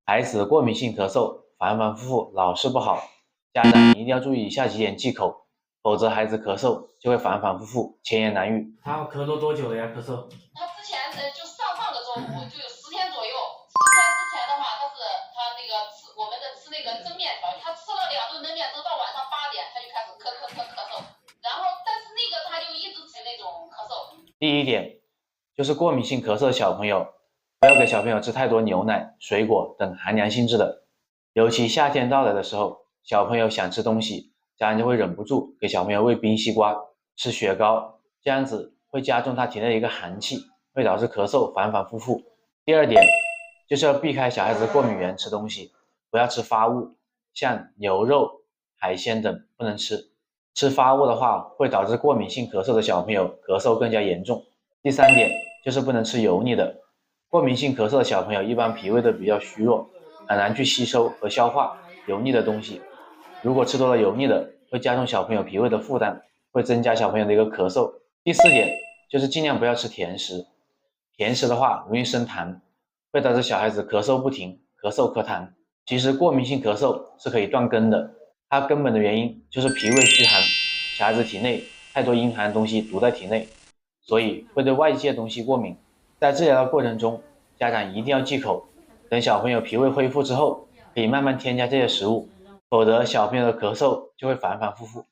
孩子过敏性咳嗽反反复复老是不好，家长一定要注意以下几点忌口，否则孩子咳嗽就会反反复复，前言难愈。他咳了多久了呀？咳嗽？他之前就上个周五就有10天左右，10天之前的话，他那个吃那个蒸面条，他吃了2顿蒸面，直到晚上8点他就开始咳嗽，然后但是那个他就一直吃那种咳嗽。第一点就是过敏性咳嗽的小朋友，不要给小朋友吃太多牛奶、水果等寒凉性质的，尤其夏天到来的时候，小朋友想吃东西，家人就会忍不住给小朋友喂冰西瓜、吃雪糕，这样子会加重他体内的一个寒气，会导致咳嗽反反复复。第二点就是要避开小孩子的过敏源吃东西，不要吃发物，像牛肉、海鲜等不能吃。吃发物的话，会导致过敏性咳嗽的小朋友咳嗽更加严重。第三点就是不能吃油腻的，过敏性咳嗽的小朋友一般脾胃都比较虚弱，很难去吸收和消化油腻的东西。如果吃多了油腻的，会加重小朋友脾胃的负担，会增加小朋友的一个咳嗽。第四点就是尽量不要吃甜食，甜食的话容易生痰，会导致小孩子咳嗽不停，咳嗽咳痰。其实过敏性咳嗽是可以断根的，它根本的原因就是脾胃虚寒，小孩子体内太多阴寒的东西堵在体内，所以会对外界东西过敏。在治疗的过程中，家长一定要忌口，等小朋友脾胃恢复之后，可以慢慢添加这些食物，否则小朋友的咳嗽就会反反复复。